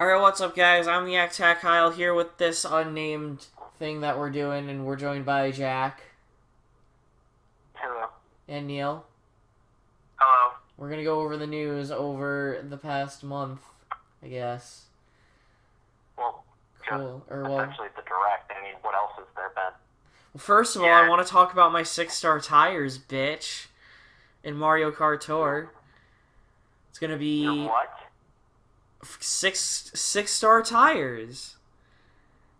Alright, what's up, guys? I'm the AckAttack Kyle here with this unnamed thing that we're doing, and we're joined by Jack. Hello. And Neil. Hello. We're gonna go over the news over the past month, I guess. Well, cool. Essentially the direct. I mean, what else has there been? Well, first of all, I want to talk about my 6-star tires, bitch, in Mario Kart Tour. It's gonna be... Your what? Six-star tires.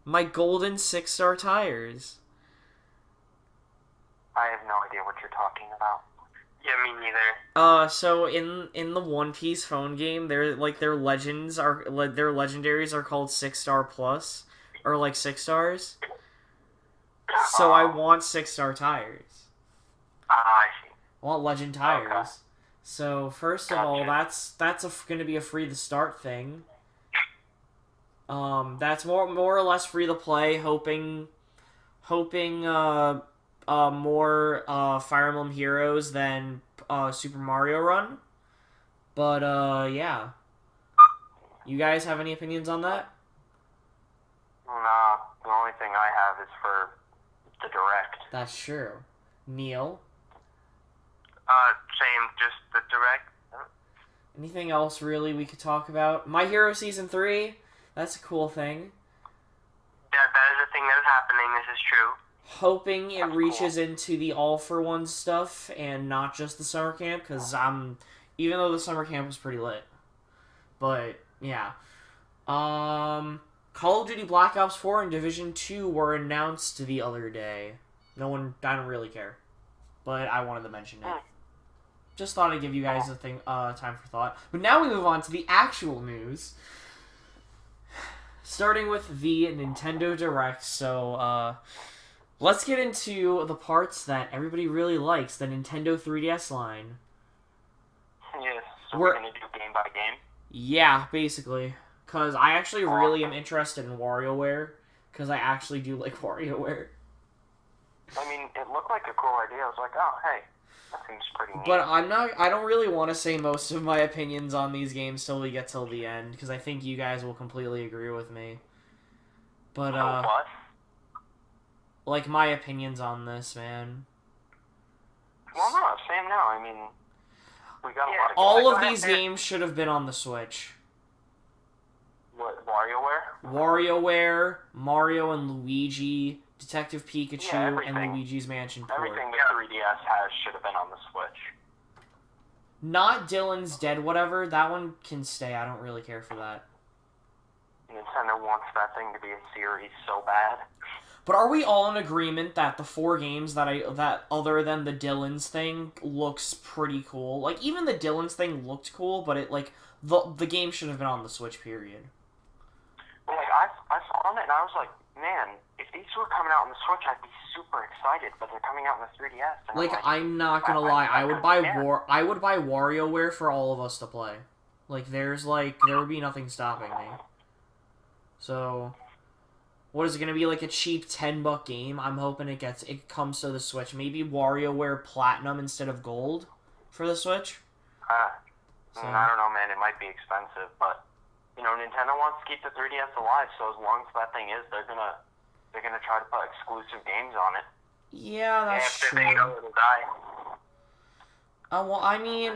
My golden 6-star tires. I have no idea what you're talking about. Yeah, me neither. So in the One Piece phone game, their legends are their legendaries are called 6-star plus, or like 6 stars. So I want 6-star tires. I see. I want legend tires. Okay. So first of all, that's going to be a free to start thing. That's more or less free to play. Hoping more Fire Emblem Heroes than Super Mario Run. But yeah. You guys have any opinions on that? Nah, the only thing I have is for the direct. That's true. Neil? Same, just the direct. Anything else really we could talk about? My Hero Season 3? That's a cool thing. That is a thing that is happening, this is true. Hoping it reaches into the all-for-one stuff and not just the summer camp, because even though the summer camp was pretty lit. But, yeah. Call of Duty Black Ops 4 and Division 2 were announced the other day. I don't really care. But I wanted to mention it. Just thought I'd give you guys time for thought. But now we move on to the actual news. Starting with the Nintendo Direct. So, let's get into the parts that everybody really likes. The Nintendo 3DS line. Yes, so we're going to do game by game? Yeah, basically. Because I actually really am interested in WarioWare. Because I actually do like WarioWare. I mean, it looked like a cool idea. I was like, oh, hey. That seems pretty neat. But I don't really want to say most of my opinions on these games till we get till the end, because I think you guys will completely agree with me. But, what? like, my opinions on this, man. Well, no, same now. I mean, we got a lot of... All of these games should have been on the Switch. What, WarioWare? WarioWare, Mario and Luigi, Detective Pikachu, yeah, and Luigi's Mansion port. Everything the 3DS has should have been on the Switch. Not Dylan's Dead Whatever. That one can stay. I don't really care for that. Nintendo wants that thing to be a series so bad. But are we all in agreement that the 4 games that other than the Dylan's thing looks pretty cool? Like, even the Dylan's thing looked cool, but it the game should have been on the Switch, period. Well, like, I saw it and I was like, man, if these were coming out on the Switch, I'd be super excited, but they're coming out on the 3DS. And like, I'm not gonna lie, I would buy WarioWare for all of us to play. Like, there would be nothing stopping me. So, what is it gonna be, like a cheap $10 game? I'm hoping it comes to the Switch. Maybe WarioWare Platinum instead of Gold for the Switch. I don't know, man. It might be expensive, but you know, Nintendo wants to keep the 3DS alive. So as long as that thing is, they're gonna try to put exclusive games on it. Yeah, that's true. If they know it'll die. Well, I mean,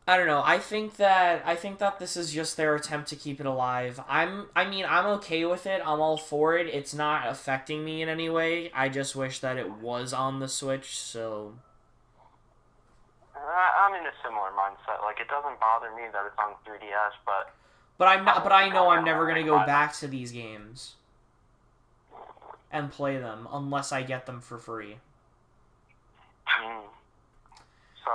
I don't know. I think that this is just their attempt to keep it alive. I'm okay with it. I'm all for it. It's not affecting me in any way. I just wish that it was on the Switch. So I'm in a similar mindset. Like, it doesn't bother me that it's on 3DS, but I know I'm never gonna go back to these games and play them unless I get them for free. So,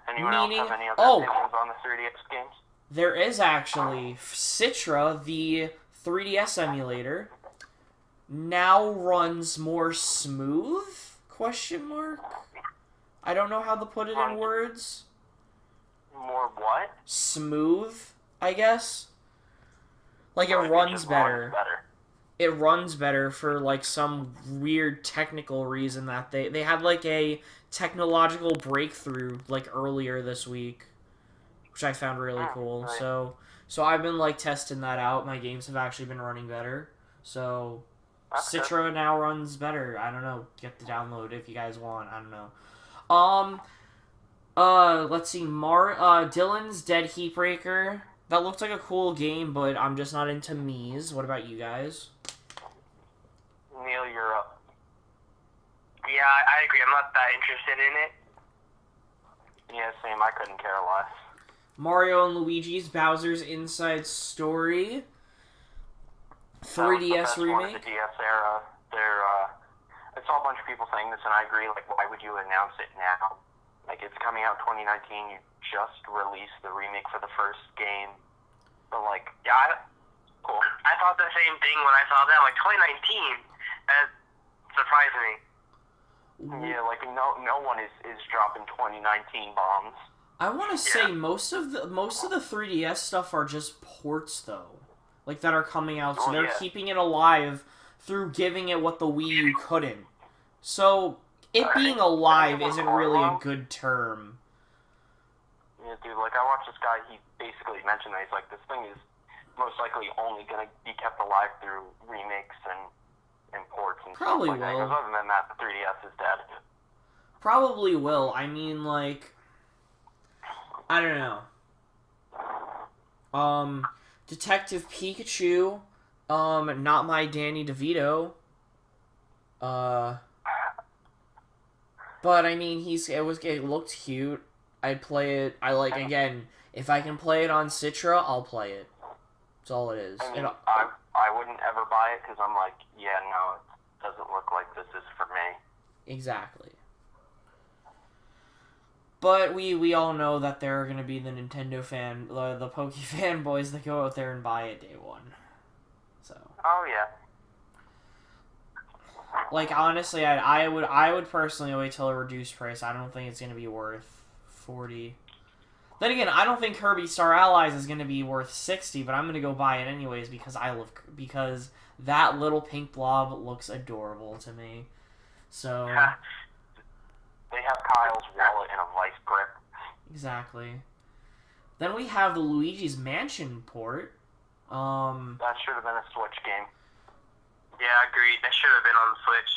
anyone else have any other opinions on the 3DS games? There is actually Citra, the 3DS emulator, now runs more smooth? Question mark. I don't know how to put it in words. More what? Smooth, I guess. Like, it runs better. It runs better for, like, some weird technical reason that they had, like, a technological breakthrough, like, earlier this week. which I found really cool. Right. So I've been like testing that out. My games have actually been running better. So That's good. Citra now runs better. I don't know. Get the download if you guys want. I don't know. Let's see. Dylan's Dead Heatbreaker. That looked like a cool game, but I'm just not into Mies. What about you guys? Neil, you're up. Yeah, I agree. I'm not that interested in it. Yeah, same. I couldn't care less. Mario and Luigi's Bowser's Inside Story. 3DS remake. The DS era. I saw a bunch of people saying this, and I agree. Like, why would you announce it now? Like, it's coming out 2019. You just released the remake for the first game. But, like, Yeah, cool. I thought the same thing when I saw that. I'm like, 2019? That surprised me. Yeah, like, no one is dropping 2019 bombs. I want to say most of the 3DS stuff are just ports though, like that are coming out. So they're keeping it alive through giving it what the Wii U couldn't. So it being alive isn't really a good term. Yeah, dude. Like I watched this guy. He basically mentioned that he's like, this thing is most likely only gonna be kept alive through remakes and ports and Probably stuff like will. that. 'Cause other than that, the 3DS is dead. Probably will. I mean, like, I don't know. Detective Pikachu, not my Danny DeVito. But I mean, it looked cute. I'd play it. Again, if I can play it on Citra, I'll play it. That's all it is. I mean, I wouldn't ever buy it because I'm like, yeah, no, it doesn't look like this is for me. Exactly. But we all know that there are going to be the Nintendo the Poke fanboys that go out there and buy it day one. So. Oh yeah. Like honestly, I would personally wait till a reduced price. I don't think it's going to be worth $40. Then again, I don't think Kirby Star Allies is going to be worth $60, but I'm going to go buy it anyways because because that little pink blob looks adorable to me. So. They have Kyle's wallet in a vice grip. Exactly. Then we have the Luigi's Mansion port. That should have been a Switch game. Yeah, agreed. That should have been on the Switch.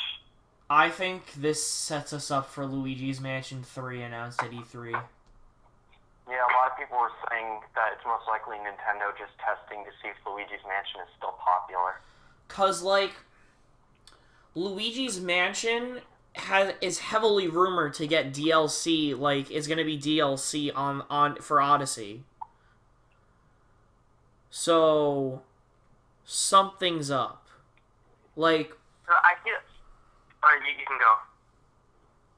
I think this sets us up for Luigi's Mansion 3 announced at E3. Yeah, a lot of people were saying that it's most likely Nintendo just testing to see if Luigi's Mansion is still popular. 'Cause, like, Luigi's Mansion is heavily rumored to get DLC, like, is gonna be DLC on for Odyssey. So, something's up. Like... So I feel... Alright, you can go.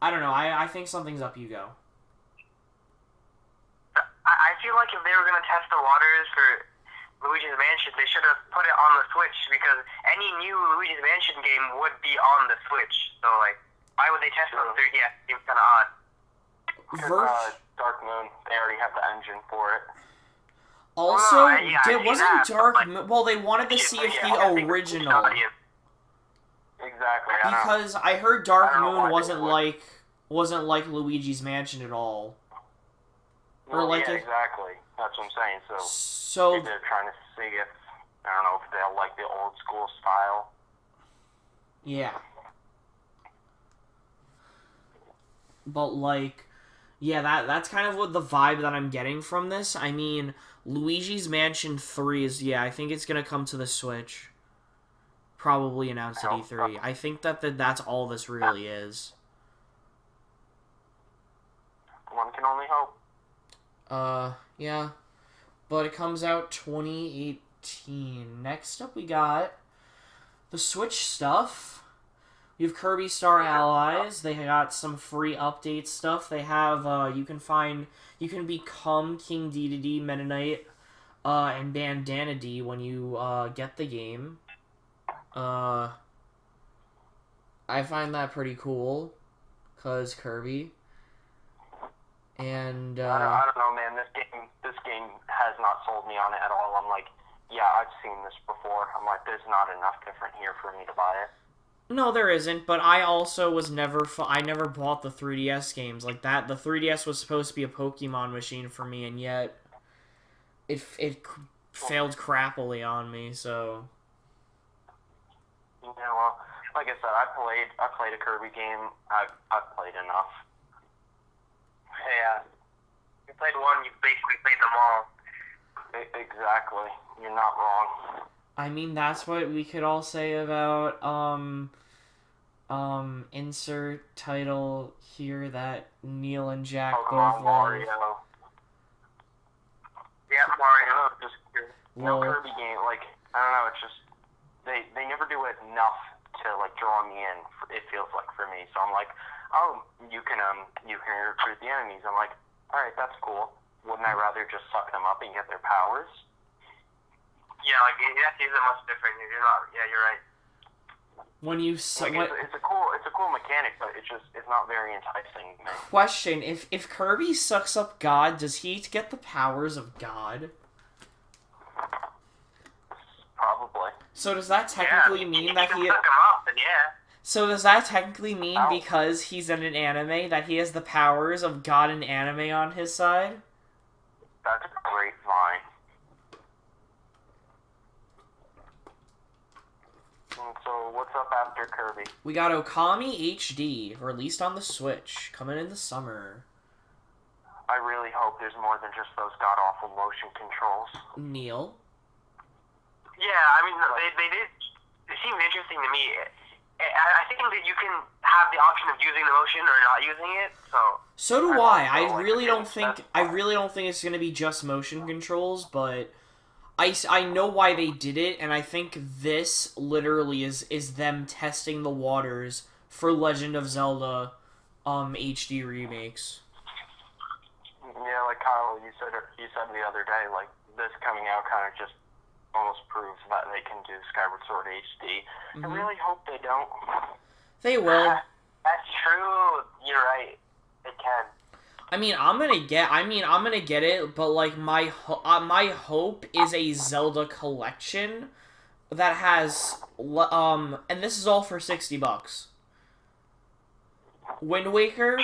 I don't know, I think something's up, you go. I feel like if they were going to test the waters for Luigi's Mansion, they should have put it on the Switch, because any new Luigi's Mansion game would be on the Switch. So, like, why would they test it on the 3DS? It seems kind of odd. Dark Moon, they already have the engine for it. Also, wasn't Dark Moon... Well, they wanted to see if the original... Exactly. Because I heard Dark Moon wasn't like Luigi's Mansion at all. Well, yeah, exactly. That's what I'm saying. So maybe they're trying to see if, I don't know, if they'll like the old school style. Yeah. But, like, yeah, that's kind of what the vibe that I'm getting from this. I mean, Luigi's Mansion 3 is, I think it's going to come to the Switch. Probably announced at E3. I think that's all this really is. One can only hope. Yeah. But it comes out 2018. Next up we got the Switch stuff. We have Kirby Star Allies. They got some free update stuff. They have, you can become King Dedede, Meta Knight, and Bandana D when you, get the game. I find that pretty cool, 'cause Kirby. And I don't know, man. This game has not sold me on it at all. I'm like, yeah, I've seen this before. I'm like, there's not enough different here for me to buy it. No, there isn't. But I also was I never bought the 3DS games like that. The 3DS was supposed to be a Pokemon machine for me, and yet failed crappily on me. So Yeah, well, like I said, I played a Kirby game. I've played enough. Yeah. You played one, you basically played them all. Exactly. You're not wrong. I mean, that's what we could all say about insert title here that Neil and Jack Pokemon both love. Mario. Yeah, I Mario. don't know, just no Well, Kirby game. Like, I don't know. It's just they never do enough to like draw me in. It feels like for me. So I'm like, oh, you can recruit the enemies. I'm like, all right, that's cool. Wouldn't I rather just suck them up and get their powers? Yeah, like you have to use them much different. You're not. Yeah, you're right. when you Like, it's a cool mechanic, but it's not very enticing to me. question, if Kirby sucks up God, does he get the powers of God? Probably. So does that technically mean that you he? can suck them up, then yeah. So does that technically mean Ow. because he's in an anime that he has the powers of God and anime on his side? That's a great vine. And so what's up after Kirby? We got Okami HD released on the Switch, coming in the summer. I really hope there's more than just those god-awful motion controls. Neil? Yeah, I mean, they did. It seemed interesting to me. I think that you can have the option of using the motion or not using it. So do I I. also I like really the don't game think it's gonna be just motion controls, but I know why they did it, and I think this literally is them testing the waters for Legend of Zelda HD remakes. Yeah, like Kyle, you said the other day, like this coming out kind of just almost proves that they can do Skyward Sword HD. I really hope they don't. They will. That's true. You're right. They can. I'm gonna get it, but like my hope is a Zelda collection that has and this is all for $60. Wind Waker,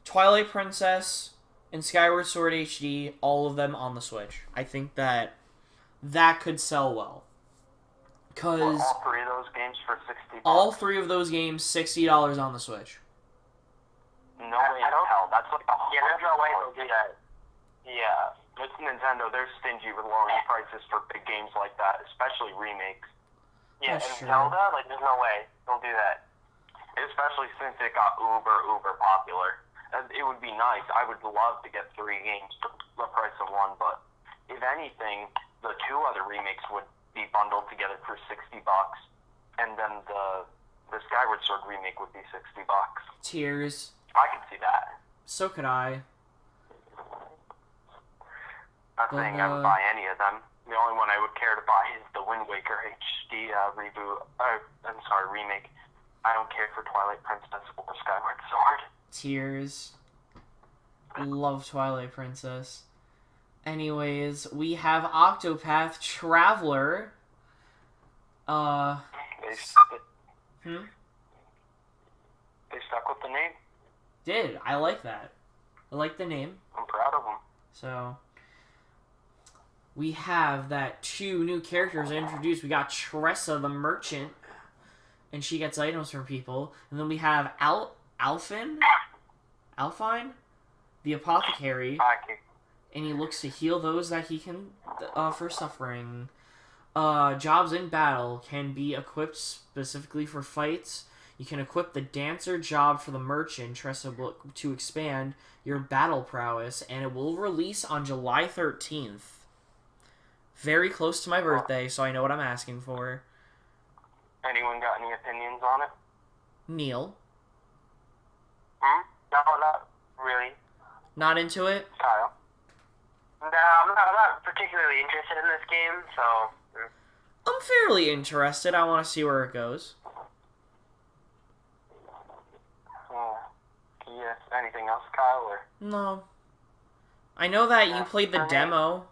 Twilight Princess, and Skyward Sword HD, all of them on the Switch. I think that could sell well. Cause all three of those games for $60. all three of those games $60 on the Switch. No way in hell. That's like there's no way they'll do that. Yeah, it's Nintendo. They're stingy with lowering prices for big games like that, especially remakes. Yeah, That's and true. Zelda, like, there's no way they'll do that. Especially since it got uber popular. And it would be nice. I would love to get 3 games for the price of 1, but if anything, the 2 other remakes would be bundled together for $60, and then the Skyward Sword remake would be $60. Tears. I could see that. So could I. Not saying I would buy any of them. The only one I would care to buy is the Wind Waker HD remake. I don't care for Twilight Princess or Skyward Sword. Tears. Love Twilight Princess. Anyways, we have Octopath Traveler. They stuck with the name. I like that. I like the name. I'm proud of them. So, we have that 2 new characters introduced. We got Tressa the Merchant, and she gets items from people. And then we have Alphine, the Apothecary, and he looks to heal those that he can for suffering. Jobs in battle can be equipped specifically for fights. You can equip the Dancer job for the Merchant, Tressa, to expand your battle prowess, and it will release on July 13th. Very close to my birthday, so I know what I'm asking for. Anyone got any opinions on it? Neil? No, not really. Not into it? Kyle? No, I'm not particularly interested in this game, so... I'm fairly interested. I want to see where it goes. Yes. Anything else, Kyle? Or? No. I know that you played the demo.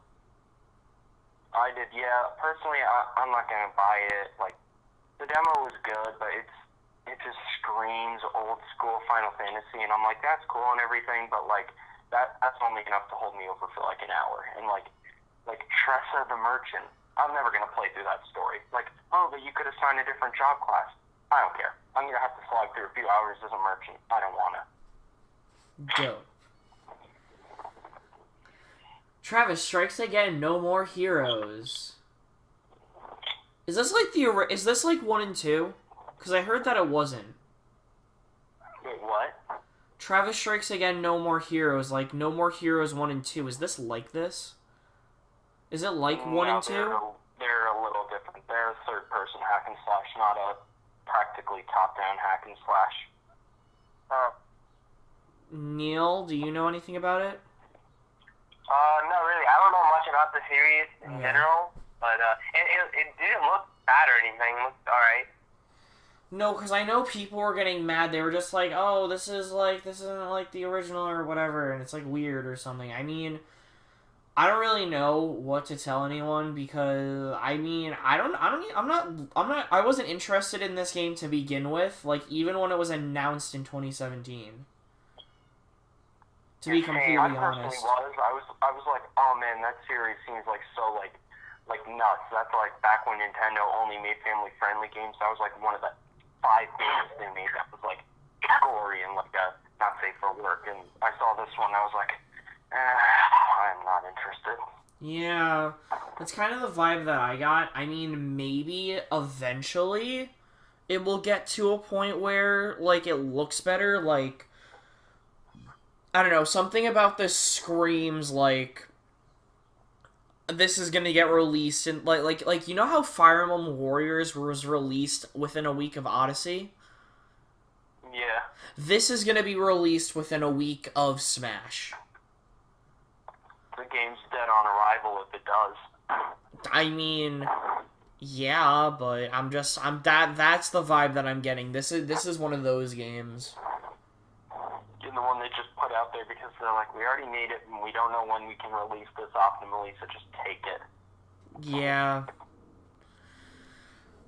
I did, yeah. Personally, I'm not gonna buy it. Like, the demo was good, but it just screams old school Final Fantasy, and I'm like, that's cool and everything, but like, that's only enough to hold me over for like an hour. And like, like Tressa the Merchant. I'm never gonna play through that story. Like, oh, but you could assign a different job class. I don't care. I'm gonna have to slog through a few hours as a merchant. I don't wanna. Dope. Travis strikes again. No more heroes. Is this like Is this like 1 and 2? Because I heard that it wasn't. Wait, what? Travis strikes again. No more heroes. Like No More Heroes 1 and 2. Is this like this? Is it like 1 and 2? They're a little different. They're a third-person hack and slash, not a practically top-down hack and slash. Neil, do you know anything about it? Not really. I don't know much about the series in general, but it didn't look bad or anything. It looked alright. No, because I know people were getting mad. They were just like, oh, this isn't like the original or whatever, and it's like weird or something. I mean, I don't really know what to tell anyone because I wasn't interested in this game to begin with, like even when it was announced in 2017. To be completely honest. I was like, oh man, that series seems like so like nuts. That's like back when Nintendo only made family friendly games. That was like one of the 5 games they made that was like gory and like not safe for work. And I saw this one, I was like, I'm not interested. Yeah, that's kind of the vibe that I got. I mean, maybe eventually it will get to a point where like it looks better. Like, I don't know, something about this screams like this is gonna get released in like you know how Fire Emblem Warriors was released within a week of Odyssey? Yeah. This is gonna be released within a week of Smash. The game's dead on arrival if it does. I mean, yeah, but that's the vibe that I'm getting. This is one of those games. The one they just put out there because they're like, we already made it and we don't know when we can release this optimally, so just take it. Yeah.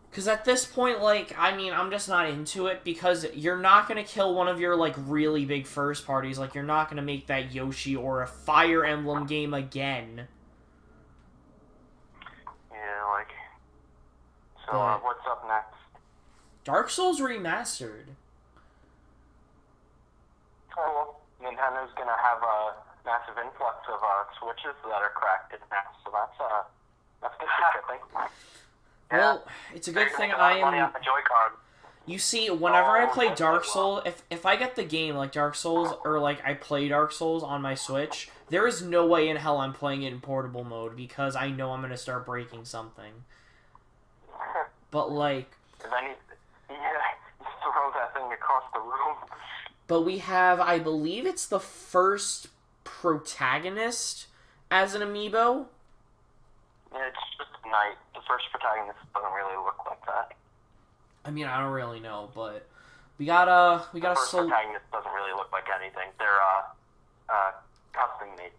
Because at this point, like, I mean, I'm just not into it because you're not going to kill one of your, like, really big first parties. Like, you're not going to make that Yoshi or a Fire Emblem game again. Yeah, like, so what's up next? Dark Souls Remastered. Oh, well, Nintendo's gonna have a massive influx of Switches that are cracked in now, so that's good for shipping. Well, it's a good thing I Money am. off the Joy-Con. You see, whenever I play Dark Souls, if I get the game like Dark Souls or like I play Dark Souls on my Switch, there is no way in hell I'm playing it in portable mode because I know I'm gonna start breaking something. But like, you throw that thing across the room. But we have, I believe it's the first protagonist as an amiibo. Yeah, it's just a knight. The first protagonist doesn't really look like that. I mean, I don't really know, but we got a the first protagonist doesn't really look like anything. They're custom made.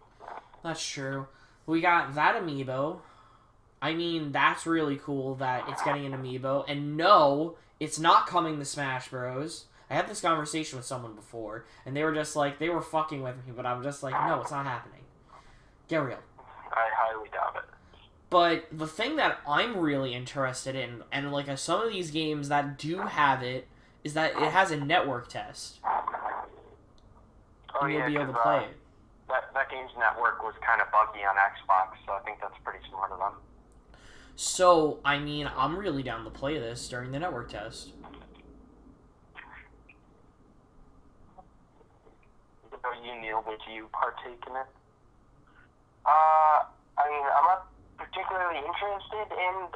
That's true. We got that amiibo. I mean, that's really cool that it's getting an amiibo. And no, it's not coming to Smash Bros. I had this conversation with someone before, and they were just like, they were fucking with me, but I'm just like, no, it's not happening. Get real. I highly doubt it. But the thing that I'm really interested in, and like some of these games that do have it, is that it has a network test. Oh, and you'll yeah, be able to play it. That game's network was kind of buggy on Xbox, so I think that's pretty smart of them. So, I mean, I'm really down to play this during the network test. What about you, Neil? Would you partake in it? I mean, I'm not particularly interested in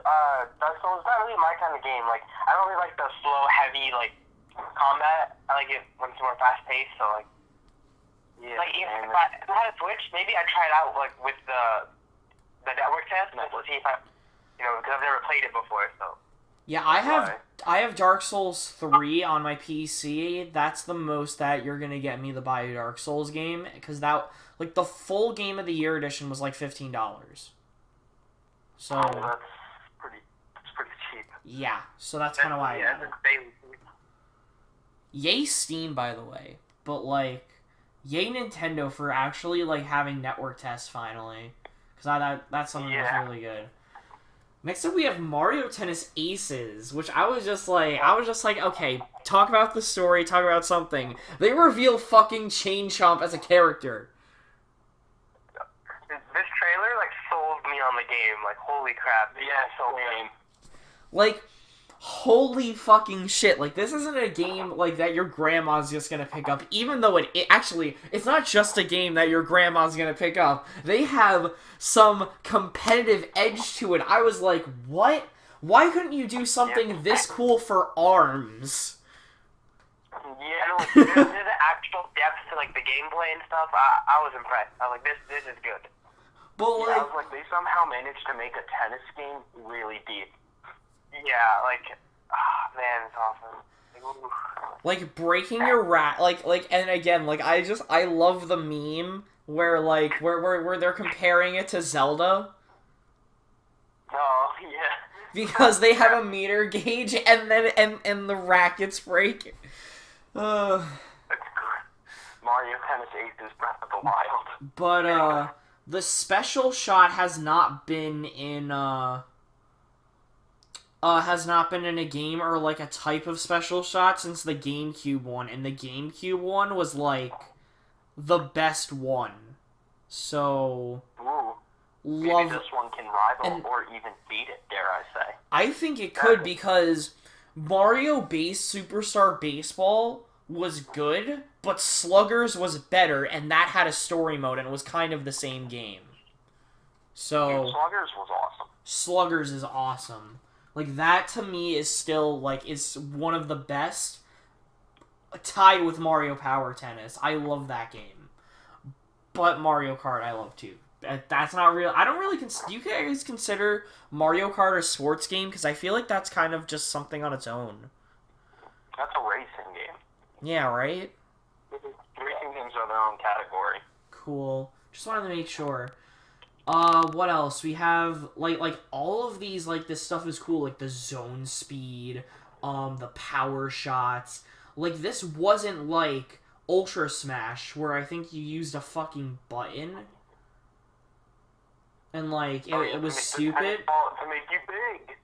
Dark Souls. It's not really my kind of game. Like, I don't really like the slow, heavy, like, combat. I like it when it's more fast-paced, so, like... Yeah, like, if I had a Switch, maybe I'd try it out, like, with the network test, and see if I... You know, because I've never played it before, so... Yeah, I have Dark Souls 3 on my PC. That's the most that you're gonna get me to buy a Dark Souls game, because that, like, the full Game of the Year edition was like $15. So that's pretty cheap. Yeah, so that's kind of why. Yeah, Yay Steam, by the way, but like, yay Nintendo for actually like having network tests finally, because that's something that's really good. Next up, we have Mario Tennis Aces, which I was just like, okay, talk about the story, talk about something. They reveal fucking Chain Chomp as a character. This trailer, like, sold me on the game. Like, holy crap. Yeah, so game. Like, holy fucking shit. Like, this isn't a game, like, that your grandma's just gonna pick up. Even though it's not just a game that your grandma's gonna pick up. They have some competitive edge to it. I was like, what? Why couldn't you do something this cool for ARMS? Yeah, like, there's an actual depth to, like, the gameplay and stuff. I was impressed. I was like, this is good. But, I was like, they somehow managed to make a tennis game really deep. Yeah, like, man, it's awesome. Like, breaking your and again, like, I love the meme where, like, where they're comparing it to Zelda. Oh, yeah. Because they have a meter gauge, and then, and the rackets break. That's good. Mario Tennis Aces Breath of the Wild. But, the special shot has not been in a game or like a type of special shot since the GameCube one, and the GameCube one was like the best one. So maybe this one can rival or even beat it, dare I say. I think it could, because Mario Base Superstar Baseball was good, but Sluggers was better, and that had a story mode, and it was kind of the same game. So Sluggers was awesome. Sluggers is awesome. Like, that to me is still, like, is one of the best, tied with Mario Power Tennis. I love that game. But Mario Kart I love too. That's not real. I don't really do you guys consider Mario Kart a sports game? Because I feel like that's kind of just something on its own. That's a racing game. Yeah, right? Racing games are their own category. Cool. Just wanted to make sure. What else? We have, like, all of these, like, this stuff is cool. Like, the zone speed, the power shots. Like, this wasn't like Ultra Smash, where I think you used a fucking button. And, like, it was stupid. To make you big.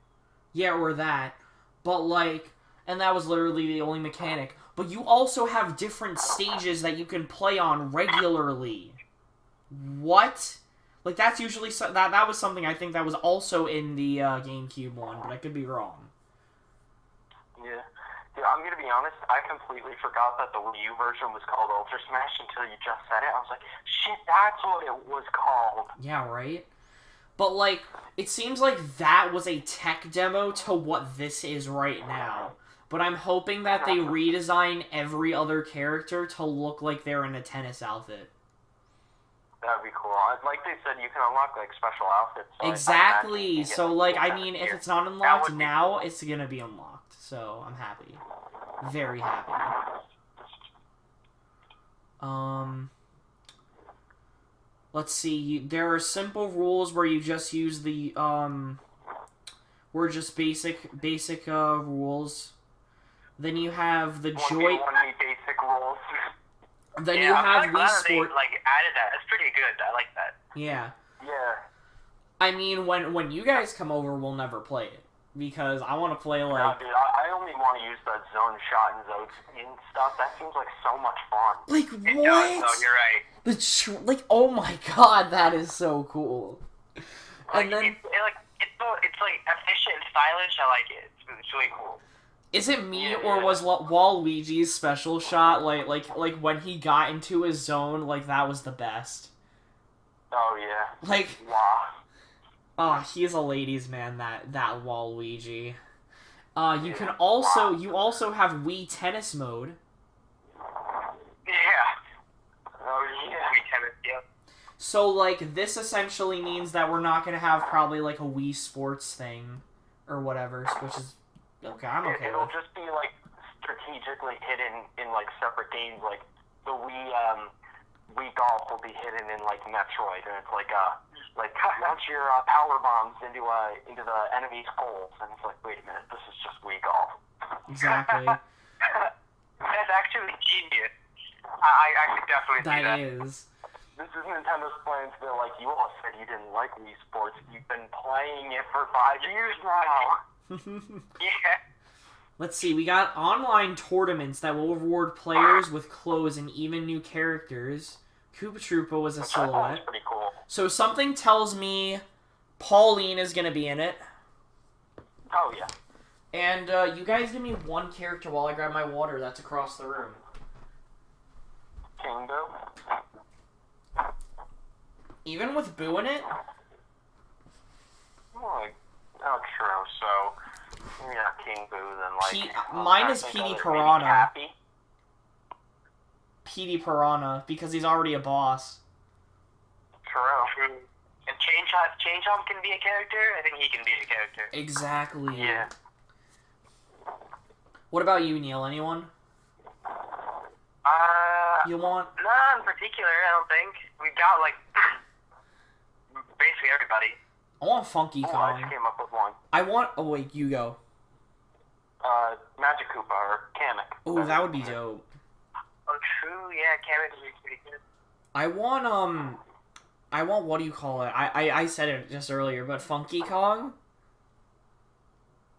Yeah, or that. But, like, and that was literally the only mechanic. But you also have different stages that you can play on regularly. What? Like, that's usually... That was something I think that was also in the GameCube one, but I could be wrong. Yeah. Dude, I'm gonna be honest, I completely forgot that the Wii U version was called Ultra Smash until you just said it. I was like, shit, that's what it was called. Yeah, right? But, like, it seems like that was a tech demo to what this is right now. But I'm hoping that they redesign every other character to look like they're in a tennis outfit. That'd be cool. Like they said, you can unlock, like, special outfits. So exactly. So, like, I mean, if it's not unlocked now, it's gonna be unlocked. So, I'm happy. Very happy. Let's see. There are simple rules where you just use the, were just basic rules. Then you have the joy... basic rules. Then you have Wii Sport... They, like, added that. That's pretty good. I like that. Yeah. Yeah. I mean, when you guys come over, we'll never play it. Because I want to play, like... No, dude, I only want to use that zone shot and zone spin stuff. That seems like so much fun. Like, It what? does, though, you're right. Like, oh my god, that is so cool. Like, And then... It's like efficient and stylish. I like it. It's really cool. Is it me, or was Waluigi's special shot, like when he got into his zone, like, that was the best? Oh, yeah. Like... Wow. Oh, he's a ladies' man, that Waluigi. You can also... You also have Wii Tennis mode. Yeah. Oh, yeah. Wii Tennis, yeah. So, like, this essentially means that we're not gonna have probably, like, a Wii Sports thing, or whatever, which is... Okay, I'm okay It'll with. just be, like, strategically hidden in, like, separate games. Like, the Wii Golf will be hidden in, like, Metroid, and it's like, launch your power bombs into the enemy's goals, and it's like, wait a minute, this is just Wii Golf. Exactly. That's actually genius. I could definitely see that. That is. this is Nintendo's plan to be like, you all said you didn't like Wii Sports. You've been playing it for 5 years now. Yeah. Let's see, we got online tournaments that will reward players with clothes and even new characters. Koopa Troopa was a Which I thought was silhouette. pretty cool. So something tells me Pauline is going to be in it. Oh, yeah. And you guys give me one character while I grab my water that's across the room. Kingo. Even with Boo in it? Oh, true. So, yeah, King Boo, then, like... Mine is I think Petey other- Piranha. maybe Cappy. Petey Piranha, because he's already a boss. True. And Chain Chomp can be a character. I think he can be a character. Exactly. Yeah. What about you, Neil? Anyone? You want? None in particular, I don't think. We've got, like, basically everybody. I want Funky Oh, I Kong. just came up with one. I want... Oh, wait, you go. Magic Koopa, or Kamek. Oh, that would be dope. Oh, true, yeah, Kamek would be pretty good. I want, what do you call it? I said it just earlier, but Funky Kong?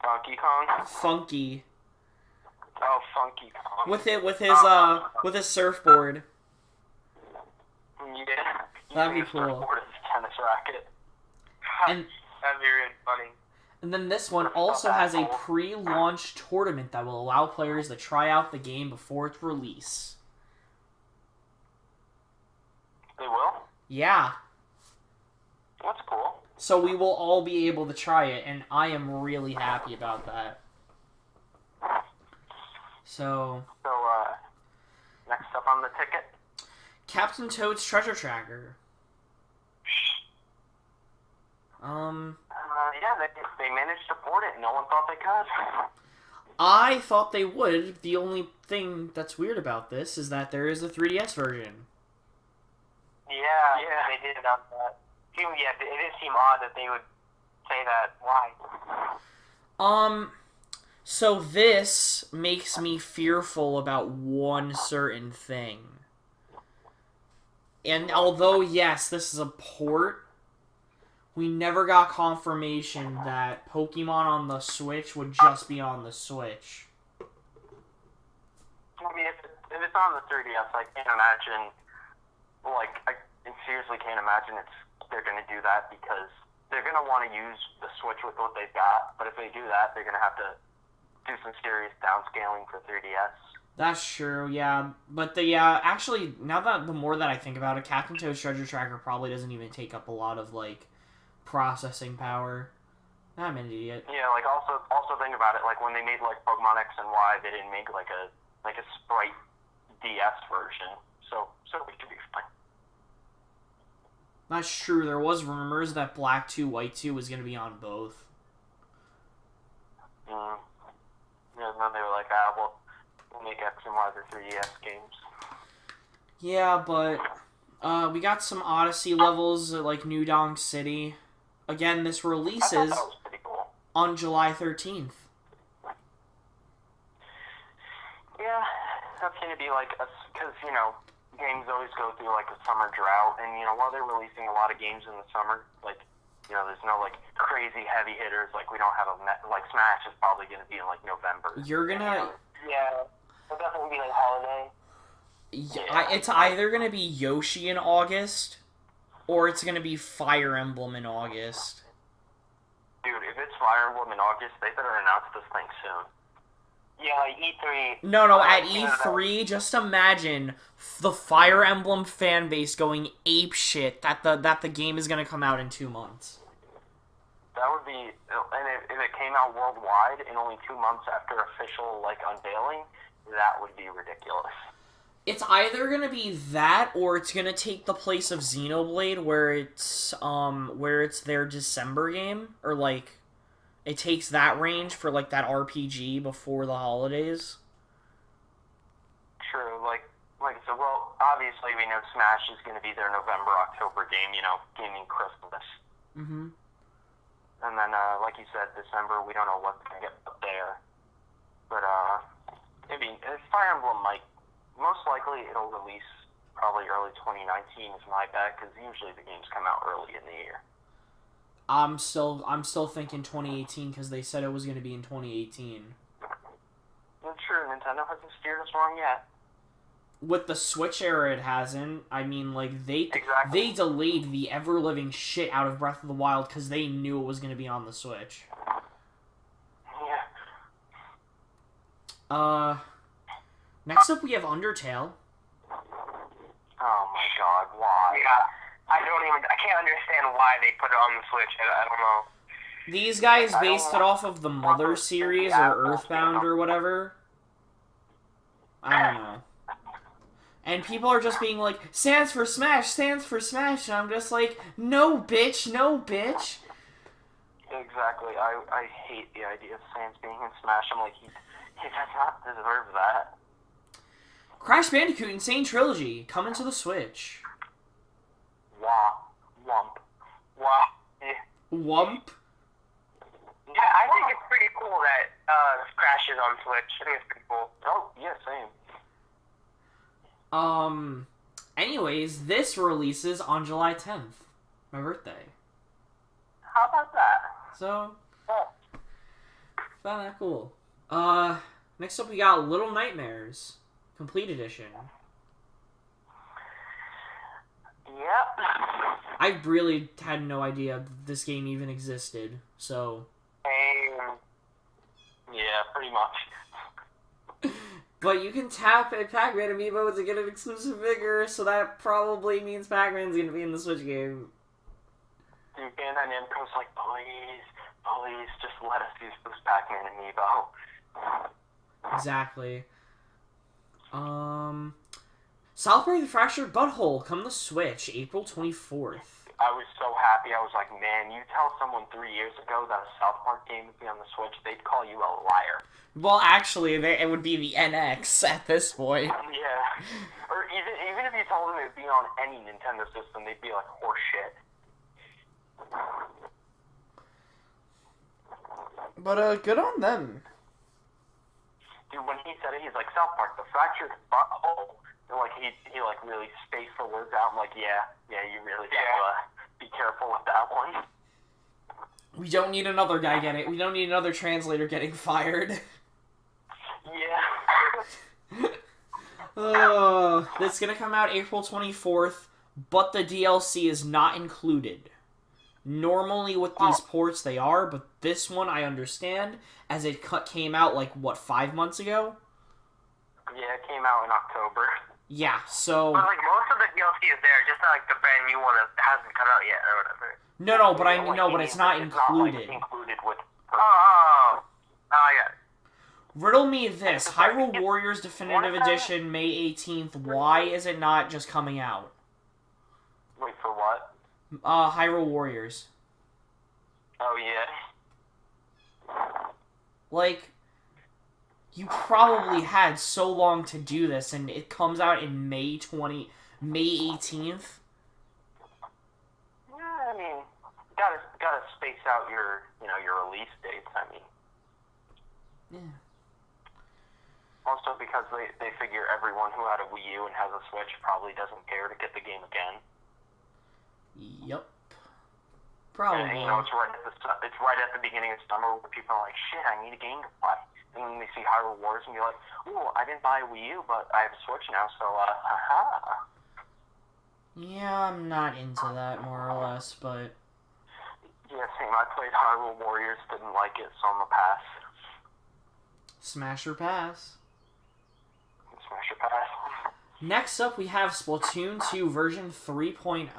Donkey Kong? Funky. Oh, Funky Kong. With his surfboard. Yeah. That'd be Using his cool. surfboard as a tennis racket. And That'd be really funny. and then this one also has a pre-launch tournament that will allow players to try out the game before its release. They will? Yeah. That's cool. So we will all be able to try it, and I am really happy about that. So, Next up on the ticket. Captain Toad's Treasure Tracker. Yeah, they managed to port it. No one thought they could. I thought they would. The only thing that's weird about this is that there is a 3DS version. Yeah, they did announce that. Yeah, it did seem odd that they would say that. Why? So this makes me fearful about one certain thing. And although, yes, this is a port, we never got confirmation that Pokemon on the Switch would just be on the Switch. I mean, if it's on the 3DS, I can't imagine. Like, I seriously can't imagine they're going to do that because they're going to want to use the Switch with what they've got. But if they do that, they're going to have to do some serious downscaling for 3DS. That's true, yeah. But actually, now that the more that I think about it, Captain Toad's Treasure Tracker probably doesn't even take up a lot of, like, processing power. I'm an idiot. Yeah, like, also think about it, like, when they made, like, Pokemon X and Y, they didn't make, like a Sprite DS version. So we could be fine. That's true, there was rumors that Black 2, White 2 was going to be on both. Yeah, and then they were like, we'll make X and Y the 3DS games. Yeah, but we got some Odyssey levels at, like, New Donk City. Again, this I thought releases that was pretty cool. on July 13th. Yeah, that's going to be like, because, you know, games always go through, like, a summer drought, and, you know, while they're releasing a lot of games in the summer, like, you know, there's no, like, crazy heavy hitters, like, we don't have like, Smash is probably going to be in, like, November. You're gonna... Yeah, it'll definitely be like holiday. It's either gonna be Yoshi in August, or it's gonna be Fire Emblem in August. Dude, if it's Fire Emblem in August, they better announce this thing soon. Yeah, like E3. No, at E3, just imagine the Fire Emblem fan base going apeshit that the game is gonna come out in 2 months. That would be, and if it came out worldwide in only 2 months after official, like, unveiling, that would be ridiculous. It's either gonna be that, or it's gonna take the place of Xenoblade, where it's their December game, or, like, it takes that range for, like, that RPG before the holidays. True, like so, well, obviously we know Smash is going to be their November, October game, you know, gaming Christmas. Mm-hmm. And then, like you said, December, we don't know what's going to get up there. But, I mean, Fire Emblem, like, most likely it'll release probably early 2019 is my bet, because usually the games come out early in the year. I'm still thinking 2018 because they said it was going to be in 2018. That's true. Nintendo hasn't steered us wrong yet. With the Switch era, it hasn't. I mean, like, they delayed the ever-living shit out of Breath of the Wild because they knew it was going to be on the Switch. Yeah. Next up we have Undertale. Oh my god, why? Yeah, I can't understand why they put it on the Switch. I don't know. These guys based it off of the Mother series or Earthbound or whatever. I don't know. And people are just being like, stands for Smash, and I'm just like, no bitch. Exactly. I hate the idea of Sans being in Smash. I'm like, he does not deserve that. Crash Bandicoot Insane Trilogy, coming to the Switch. Womp. Yeah. Wump? Yeah, I think it's pretty cool that Crash is on Switch. I think it's pretty cool. Oh, yeah, same. Anyways, this releases on July 10th. My birthday. How about that? So, Oh. found that cool. Next up we got Little Nightmares, Complete Edition. Yep. I really had no idea this game even existed, so... Yeah, pretty much. But you can tap a Pac-Man amiibo to get an exclusive figure, so that probably means Pac-Man's gonna be in the Switch game. Dude, Bandai Namco's like, please, just let us use this Pac-Man amiibo. Exactly. South Park: The Fractured Butthole, come to Switch, April 24th. I was so happy. I was like, man, you tell someone 3 years ago that a South Park game would be on the Switch, they'd call you a liar. Well, actually, it would be the NX at this point. Yeah. Or even if you told them it would be on any Nintendo system, they'd be like, horseshit. But, good on them. Dude, when he said it, he's like, South Park, the fractured butthole. And, like, he really spaced the words out. I'm like, yeah, you really gotta be careful with that one. We don't need another guy we don't need another translator getting fired. Yeah. That's gonna come out April 24th, but the DLC is not included. Normally with these ports they are, but this one I understand, as it came out, 5 months ago? Yeah, it came out in October. Yeah, so... But, most of the DLC is there, just not, the brand new one that hasn't come out yet, or whatever. No, but but it's not included. It's not, included with... Oh, yeah. Riddle me this, Hyrule Warriors Definitive Edition, May 18th, why is it not just coming out? Wait, for what? Hyrule Warriors. Oh, yeah. You probably had so long to do this, and it comes out in May 18th. Yeah, I mean, gotta space out your release dates, I mean. Yeah. Also because they figure everyone who had a Wii U and has a Switch probably doesn't care to get the game again. Yep. Probably. And, it's right at the beginning of summer where people are like, shit, I need a game to play. And then they see Hyrule Warriors and be like, ooh, I didn't buy a Wii U, but I have a Switch now, so, haha. Yeah, I'm not into that, more or less, but... Yeah, same. I played Hyrule Warriors, didn't like it, so I'm a pass. Smash or pass. Smash or pass. Next up, we have Splatoon 2 version 3.0.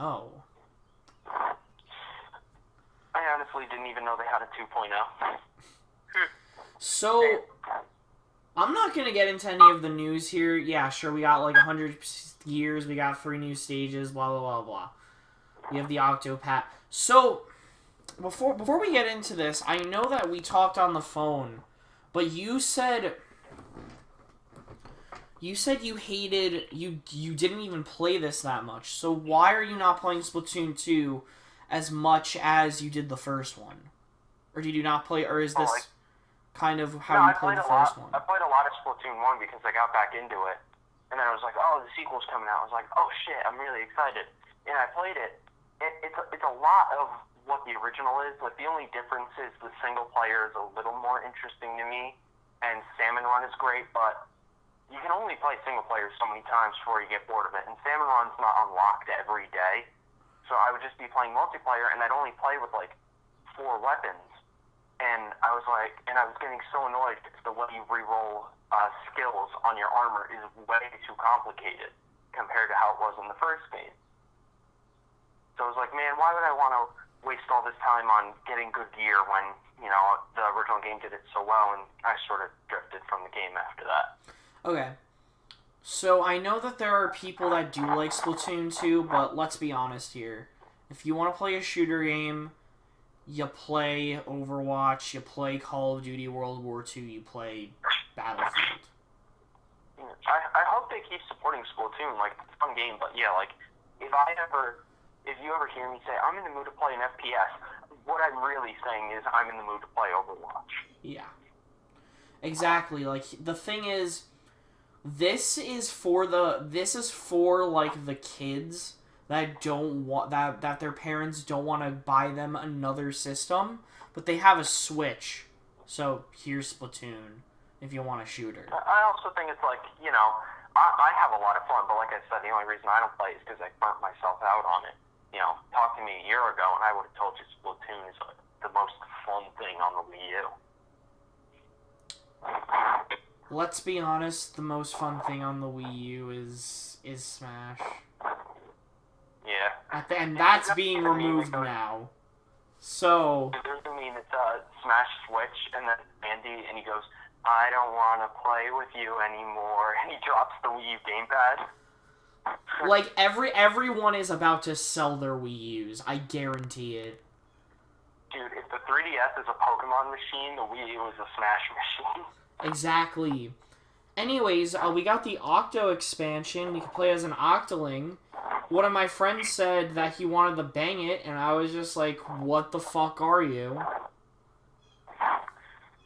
I honestly didn't even know they had a 2.0. So, I'm not going to get into any of the news here. Yeah, sure, we got 100 years, we got 3 new stages, blah, blah, blah, blah. We have the Octopath. So, before we get into this, I know that we talked on the phone, but you said you hated, you didn't even play this that much. So why are you not playing Splatoon 2 as much as you did the first one? Or did you not play, or is this kind of how you played the first one? I played a lot of Splatoon 1 because I got back into it. And then I was like, oh, the sequel's coming out. I was like, oh shit, I'm really excited. And I played it. It's a lot of what the original is. Like, the only difference is the single player is a little more interesting to me, and Salmon Run is great, but you can only play single player so many times before you get bored of it. And Salmon Run's not unlocked every day. So I would just be playing multiplayer, and I'd only play with, like, 4 weapons. And I was getting so annoyed because the way you reroll skills on your armor is way too complicated compared to how it was in the first game. So I was like, man, why would I want to waste all this time on getting good gear when, you know, the original game did it so well, and I sort of drifted from the game after that. Okay. So I know that there are people that do like Splatoon 2, but let's be honest here. If you want to play a shooter game, you play Overwatch, you play Call of Duty World War II, you play Battlefield. I hope they keep supporting Splatoon. Like, it's a fun game, but yeah, like, if you ever hear me say, I'm in the mood to play an FPS, what I'm really saying is I'm in the mood to play Overwatch. Yeah. Exactly. Like, the thing is, this is for like the kids that don't want that their parents don't want to buy them another system, but they have a Switch. So here's Splatoon if you want a shooter. I also think it's like, you know, I have a lot of fun, but like I said, the only reason I don't play is because I burnt myself out on it. You know, talk to me a year ago and I would have told you Splatoon is the most fun thing on the Wii U. Let's be honest, the most fun thing on the Wii U is Smash. Yeah. And that's being removed now. So... There's a meme that's Smash Switch, and then Andy, and he goes, I don't want to play with you anymore, and he drops the Wii U gamepad. Like, everyone is about to sell their Wii U's. I guarantee it. Dude, if the 3DS is a Pokemon machine, the Wii U is a Smash machine. Exactly. Anyways, we got the Octo expansion. We could play as an Octoling. One of my friends said that he wanted to bang it, and I was just like, what the fuck are you?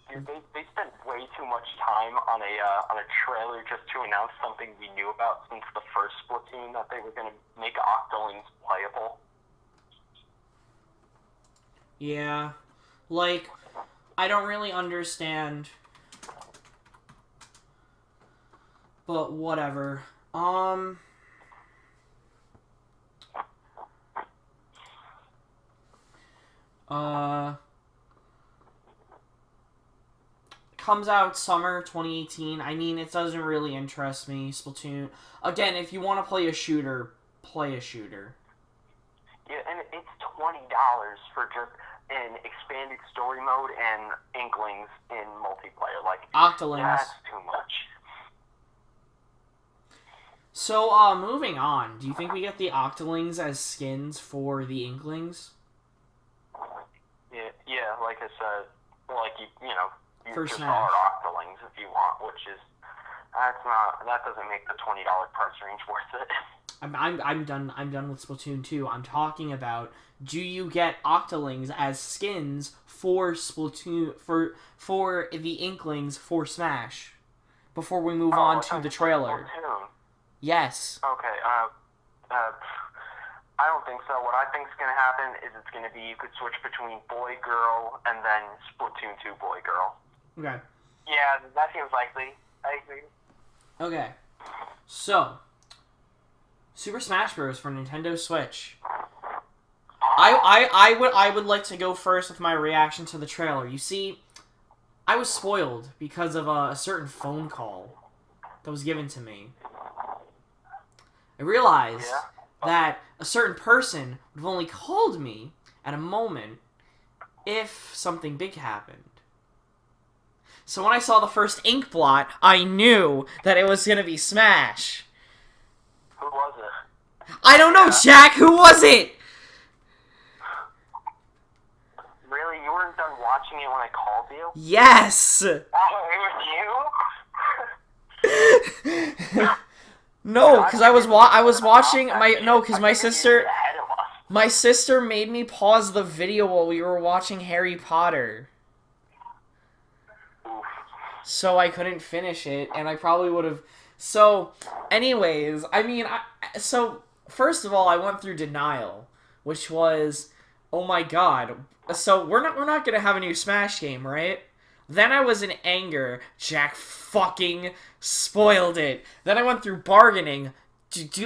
Dude, they spent way too much time on a trailer just to announce something we knew about since the first Splatoon, that they were going to make Octolings playable. Yeah. Like, I don't really understand. But whatever. Comes out summer 2018. I mean, it doesn't really interest me. Splatoon. Again, if you want to play a shooter, play a shooter. Yeah, and it's $20 for just an expanded story mode and Inklings in multiplayer. Like, Octolings. That's too much. So, moving on. Do you think we get the Octolings as skins for the Inklings? Yeah, like I said, like, you know, you For just Smash. are Octolings if you want, which is, that doesn't make the $20 price range worth it. I'm done with Splatoon 2. I'm talking about, do you get Octolings as skins for Splatoon, for the Inklings for Smash? Before we move on to the trailer. Splatoon. Yes. Okay, I don't think so. What I think is going to happen is it's going to be you could switch between boy, girl, and then Splatoon 2 boy, girl. Okay. Yeah, that seems likely. I agree. Okay. So, Super Smash Bros. For Nintendo Switch. I would like to go first with my reaction to the trailer. You see, I was spoiled because of a certain phone call that was given to me. I realized that a certain person would have only called me at a moment if something big happened. So when I saw the first ink blot, I knew that it was going to be Smash. Who was it? I don't know, Jack! Who was it? Really? You weren't done watching it when I called you? Yes! Oh, it was you? No, because I was watching because my sister made me pause the video while we were watching Harry Potter. Oof. So I couldn't finish it, and I probably would have So, anyways, I mean, so first of all, I went through denial, which was, oh my god. So we're not gonna have a new Smash game, right? Then I was in anger. Jack fucking spoiled it. Then I went through bargaining.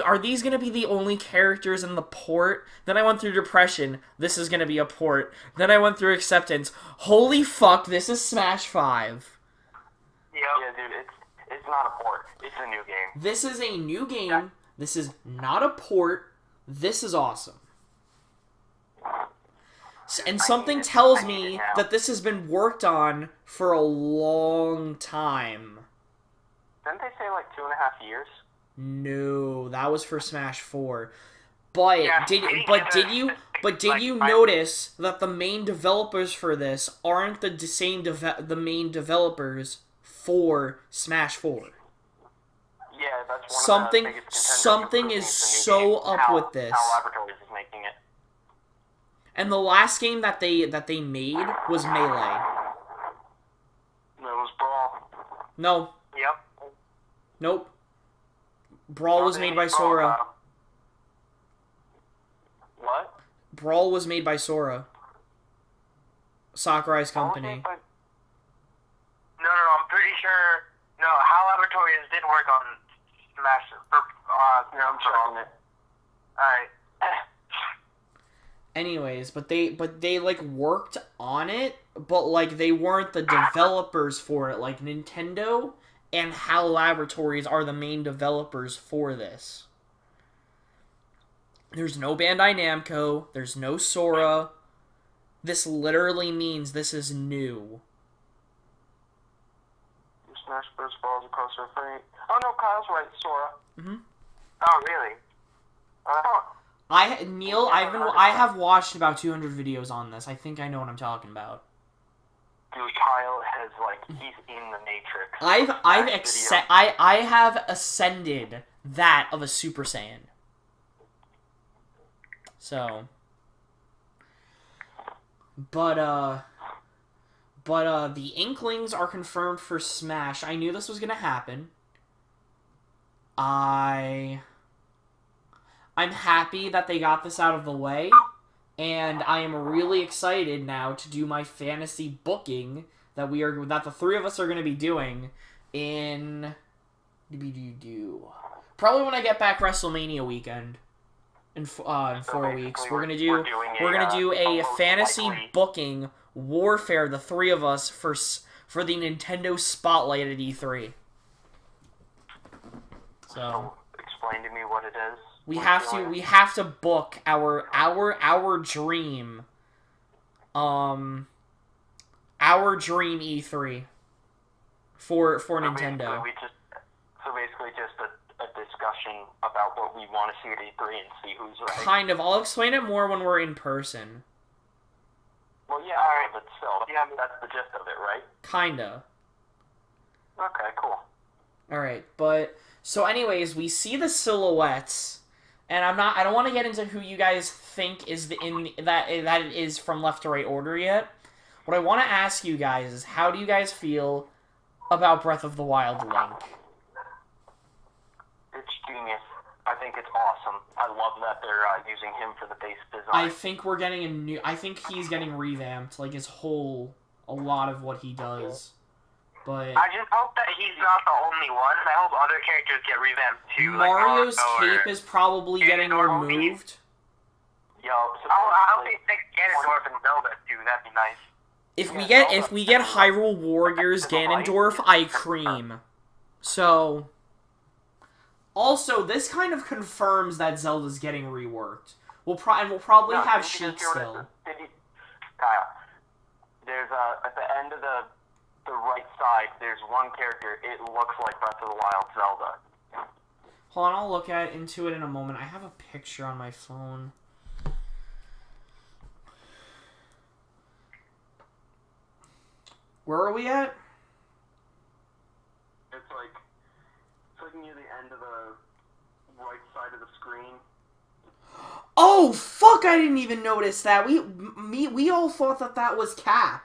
Are these gonna be the only characters in the port? Then I went through depression. This is gonna be a port. Then I went through acceptance. Holy fuck! This is Smash 5. Yep. Yeah, dude, it's not a port. It's a new game. This is a new game. This is not a port. This is awesome. And something tells me that this has been worked on for a long time. Didn't they say like 2.5 years? No, that was for Smash 4. But Yeah, did you like, notice that the main developers for this aren't the main developers for Smash 4? Yeah, that's one of the biggest contenders Something is so up with this. How Laboratories is making it. And the last game that they made was Melee. It was Brawl. No, Yep. nope. Brawl was made by Sora. What? Brawl was made by Sora. Sakurai's company. No, I'm pretty sure. No, HAL Laboratories did work on Smash. Yeah, I'm checking it. Alright. Anyways, but they like worked on it, but like they weren't the developers for it. Like Nintendo and HAL Laboratories are the main developers for this. There's no Bandai Namco. There's no Sora. This literally means this is new. Smash Bros. Balls across her frame. Oh no, Kyle's right. Sora. Mhm. Oh, really? I have watched about 200 videos on this. I think I know what I'm talking about. Dude, Kyle has he's in the Matrix. I have ascended that of a Super Saiyan. So, but the Inklings are confirmed for Smash. I knew this was gonna happen. I'm happy that they got this out of the way, and I am really excited now to do my fantasy booking that the three of us are going to be doing in probably when I get back WrestleMania weekend in 4 weeks. We're gonna do a fantasy booking warfare, the three of us for the Nintendo Spotlight at E3. So explain to me what it is. We have to book our dream E3 for Nintendo. So basically just a discussion about what we want to see at E3 and see who's right. Kind of. I'll explain it more when we're in person. Well, yeah, alright, but still, yeah, that's the gist of it, right? Kinda. Okay, cool. Alright, but so anyways, we see the silhouettes, and I don't want to get into who you guys think is that it is from left to right order yet. What I want to ask you guys is, how do you guys feel about Breath of the Wild Link? It's genius. I think it's awesome. I love that they're using him for the base design. I think he's getting revamped, like a lot of what he does. But I just hope that he's not the only one. I hope other characters get revamped too. Mario's cape is probably getting removed. Yo, I hope they fix Ganondorf and Zelda too. That'd be nice. If we get Hyrule Warriors Ganondorf, I cream. So, also this kind of confirms that Zelda's getting reworked. We'll probably have Sheik still. Kyle, there's at the end of the right side, there's one character. It looks like Breath of the Wild Zelda. Hold on, I'll look into it in a moment. I have a picture on my phone. Where are we at? It's like near the end of the right side of the screen. Oh fuck! I didn't even notice that. We all thought that was Cap.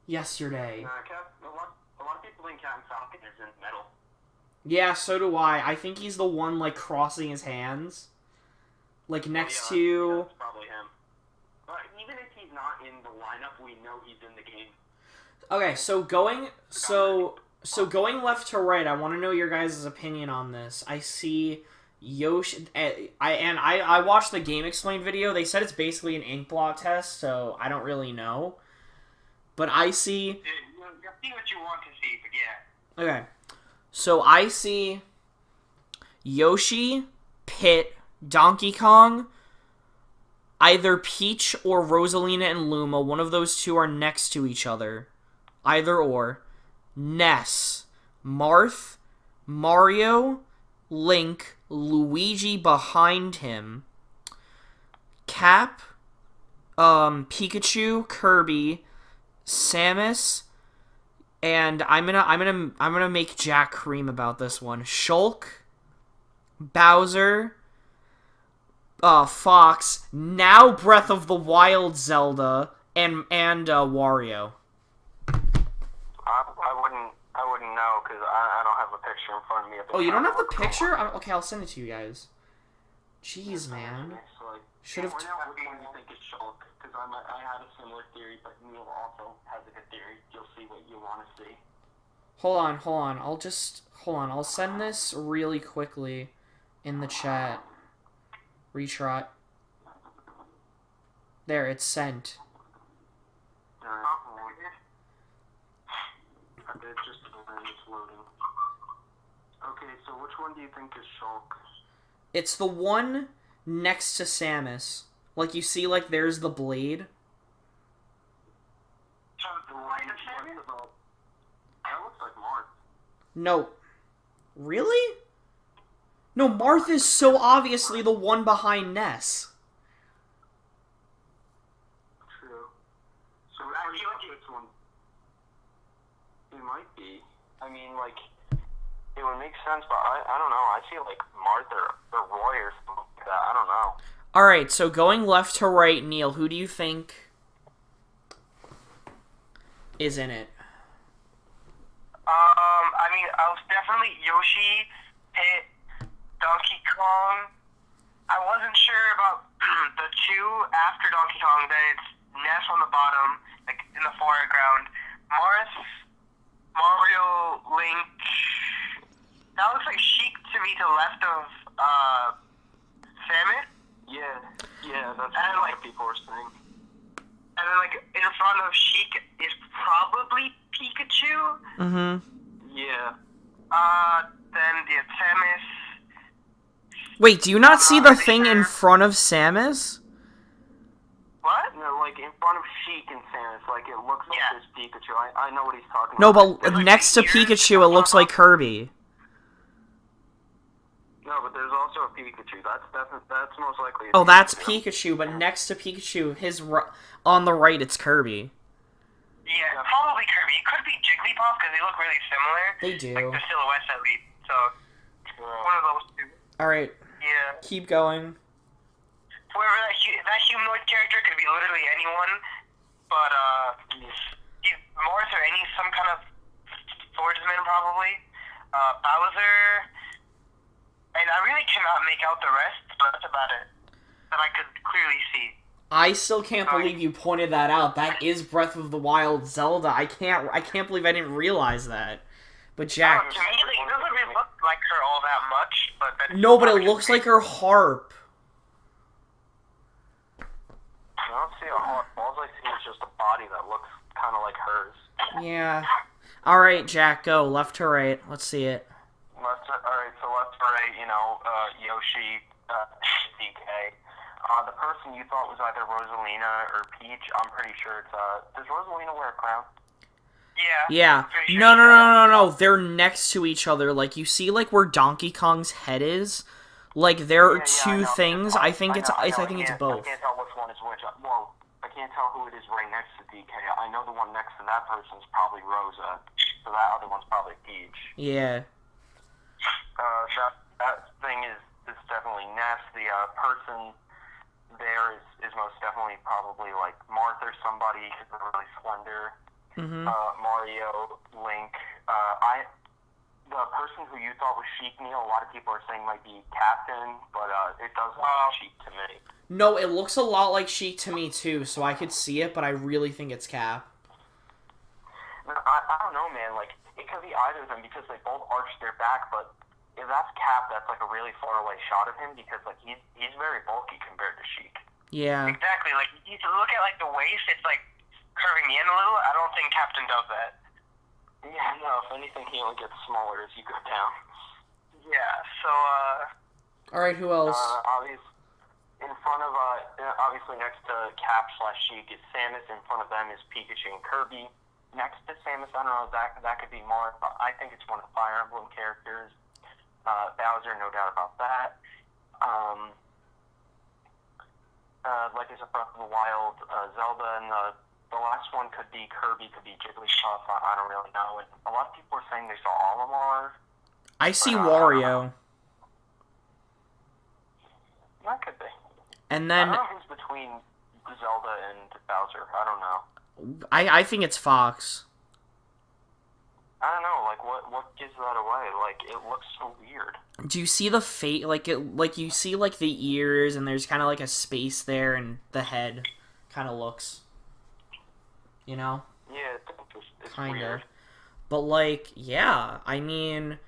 Yesterday. Cap. A lot of people think Captain Falcon is in metal. Yeah, so do I. I think he's the one, like, crossing his hands. Like, next to... That's probably him. But even if he's not in the lineup, we know he's in the game. Okay, so going left to right, I want to know your guys' opinion on this. I see Yoshi... I watched the Game Explained video. They said it's basically an ink blot test, so I don't really know. But I see... You'll see what you want to see, but yeah. Okay. So I see Yoshi, Pit, Donkey Kong, either Peach or Rosalina and Luma. One of those two are next to each other. Either or. Ness, Marth, Mario, Link, Luigi behind him, Cap, Pikachu, Kirby, Samus, and I'm gonna make Jack cream about this one. Shulk, Bowser, Fox, now Breath of the Wild Zelda, and Wario. I wouldn't know because I don't have a picture in front of me. Oh, you don't have the picture? Okay, I'll send it to you guys. Jeez, man. Should have. What do you think is Shulk? Because I had a similar theory, but Neil also has a good theory. You'll see what you want to see. Hold on. I'll send this really quickly in the chat. Retry. There, it's sent. It's loading. Okay, so which one do you think is Shulk? It's the one next to Samus. Like, you see, like, there's the blade. That looks like Marth. No. Really? No, Marth is so obviously the one behind Ness. True. So which one? It might be. I mean, like, it would make sense, but I don't know. I feel like Marth or Roy or something like that. I don't know. Alright, so going left to right, Neil, who do you think is in it? I mean, I was definitely Yoshi, Pit, Donkey Kong. I wasn't sure about the two after Donkey Kong, that it's Ness on the bottom, like in the foreground. Marth, Mario, Link. That looks like Sheik to me to the left of Samus. Yeah, that's And, what like, people are saying. And then, like, in front of Sheik is probably Pikachu. Mm-hmm. Yeah. Then the Samus. Wait, do you not see the thing in front of Samus? What? No, like, in front of Sheik and Samus, like, it looks like Yeah. this Pikachu. I know what he's talking No, about. but next to Pikachu, it looks like Kirby. No, but there's also a Pikachu. That's most likely. Oh, that's Pikachu, but next to Pikachu, on the right, it's Kirby. Yeah, probably Kirby. It could be Jigglypuff because they look really similar. They do. Like the silhouettes at least. So, one of those two. Alright, Yeah. keep going. Whoever that humanoid character could be literally anyone, but he's Morris or some kind of swordsman probably. Bowser, and I really cannot make out the rest, but that's about it that I could clearly see. I still can't believe you pointed that out. That is Breath of the Wild Zelda. I can't believe I didn't realize that. But Jack... To me, it doesn't really look like her all that much, but... No, but it looks like her harp. I don't see a heart. All I see is just a body that looks kind of like hers. Yeah. Alright, Jack, go. Left to right. Let's see it. Alright, so left to right, Yoshi, DK. The person you thought was either Rosalina or Peach, I'm pretty sure it's, does Rosalina wear a crown? Yeah. Sure No. They're next to each other. Like, you see, like, where Donkey Kong's head is? Like, there are two things. I think it's both. I can't tell which one is which. Well, I can't tell who it is right next to DK. I know the one next to that person is probably Rosa, so that other one's probably Peach. Yeah. That thing is definitely Ness. The person there is most definitely probably like Marth or somebody who's really slender. Mm-hmm. Mario, Link. the person who you thought was Sheik, Neil, a lot of people are saying might be Captain, but it does look like Sheik to me. No, it looks a lot like Sheik to me too, so I could see it, but I really think it's Cap. I don't know, man. Like, it could be either of them because they both arched their back, but if that's Cap, that's like a really far away shot of him because like he's very bulky compared to Sheik. Yeah. Exactly. Like, you look at like the waist, it's like curving in a little. I don't think Captain does that. Yeah, no. If anything, he only gets smaller as you go down. Yeah. So. All right. Who else? In front of obviously next to Cap / Sheik is Samus. In front of them is Pikachu and Kirby. Next to Samus, I don't know, that could be Marth. I think it's one of the Fire Emblem characters. Bowser, no doubt about that. Like I said, Breath of the Wild, Zelda, and the last one could be Kirby, could be Jigglypuff. I don't really know. And a lot of people are saying they saw Olimar. I see Wario. That could be. And then I don't know who's between Zelda and Bowser. I don't know. I think it's Fox. I don't know, like what gives that away? Like it looks so weird. Do you see the face? Like you see like the ears, and there's kind of like a space there, and the head kind of looks. You know. Yeah, it's kind of. weird. But like, yeah, I mean,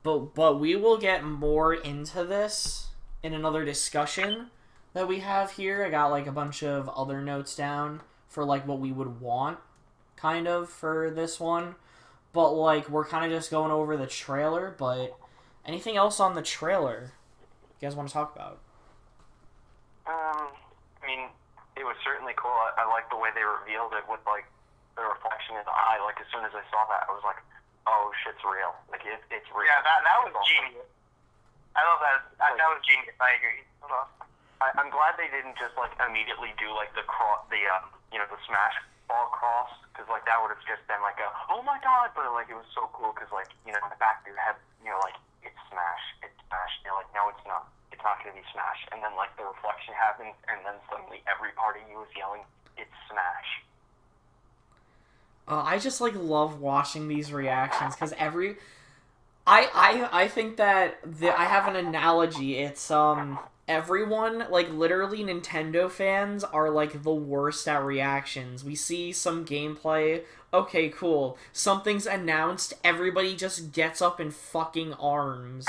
but we will get more into this in another discussion that we have here. I got like a bunch of other notes down for like what we would want kind of for this one, but like we're kind of just going over the trailer. But anything else on the trailer you guys want to talk about? I mean, it was certainly cool. I like the way they revealed it with like the reflection in the eye. Like as soon as I saw that, I was like, oh shit's real. Like it's real. Yeah, that was genius. I love that. That was genius. I agree. I'm glad they didn't just like immediately do like the Smash Ball cross, because like that would have just been like a oh my god, but like it was so cool because like in the back of your head like it's Smash, you're like no it's not gonna be Smash, and then like the reflection happens, and then suddenly every part of you is yelling it's Smash. I just like love watching these reactions because I think that I have an analogy. It's everyone, like literally Nintendo fans are like the worst at reactions. We see some gameplay, okay, cool. Something's announced, everybody just gets up in fucking arms.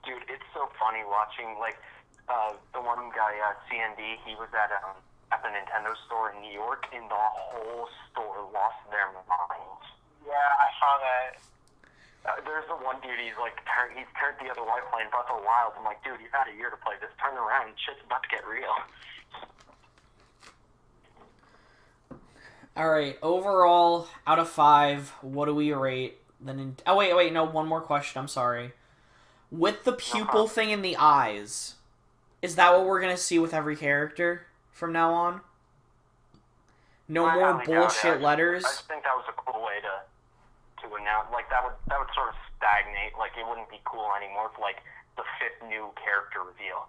Dude, it's so funny watching like the one guy CND. He was at the Nintendo store in New York, and the whole store lost their minds. Yeah, I saw that. There's the one dude, he's turned the other way playing Breath of the Wild. I'm like, dude, you've had a year to play this. Turn around, shit's about to get real. Alright, overall, out of 5, what do we rate? Oh, wait, no, one more question, I'm sorry. With the pupil thing in the eyes, is that what we're gonna see with every character from now on? No more bullshit letters? I just think that was a cool way to announce, like that would sort of stagnate, like it wouldn't be cool anymore for like the 5th new character reveal.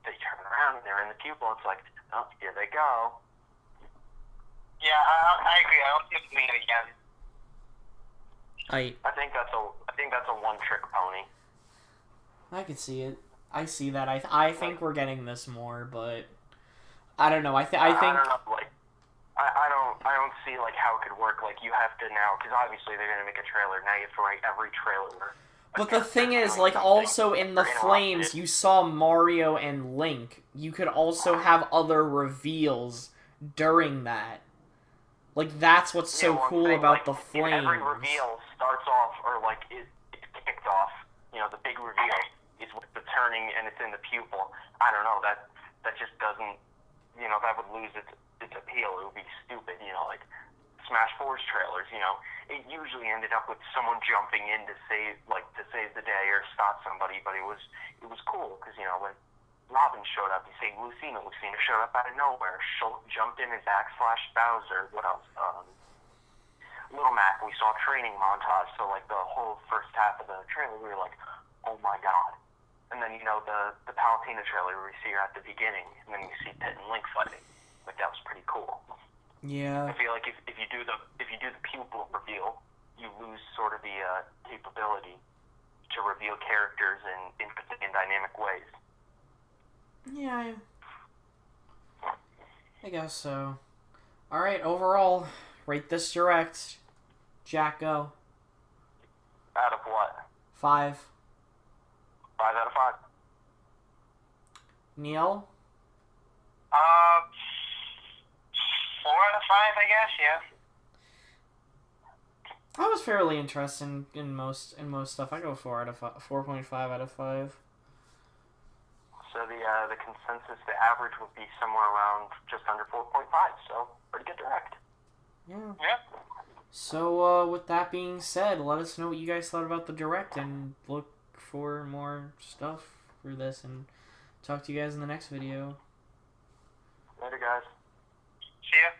They turn around and they're in the pupil, it's like, oh, here they go. Yeah, I agree. I don't think it's mean again. I think that's a one-trick pony. I could see it. I see that. I think we're getting this more, but I don't know. I think. I don't know, like. I don't see like how it could work. Like you have to now, because obviously they're gonna make a trailer. Now you have to write every trailer. But the thing is, like, also in the Flames, you saw Mario and Link. You could also have other reveals during that. Like that's what's so cool about the Flames. Every reveal starts off, or like it's kicked off. The big reveal is with the turning, and it's in the pupil. I don't know. That just doesn't. That would lose its appeal. It would be stupid, like Smash 4's trailers, it usually ended up with someone jumping in to save the day or stop somebody, but it was cool because when Robin showed up, you say Lucina showed up out of nowhere, jumped in and backslash Bowser. What else? Little Mac, we saw training montage, so like the whole first half of the trailer we were like, oh my god. And then the Palutena trailer where we see her at the beginning, and then you see Pit and Link fighting. Like that was pretty cool. Yeah. I feel like if you do the pupil reveal, you lose sort of the capability to reveal characters in interesting and dynamic ways. Yeah, I guess so. Alright, overall, rate this direct. Jack, go. Out of what? 5. 5 out of 5. Neil? 4 out of 5, I guess. Yeah. I was fairly interested in most stuff. I go 4.5 out of 5. So the consensus, the average would be somewhere around just under 4.5. So pretty good direct. Yeah. Yeah. So with that being said, let us know what you guys thought about the direct, and look for more stuff for this, and talk to you guys in the next video. Later, guys. See ya.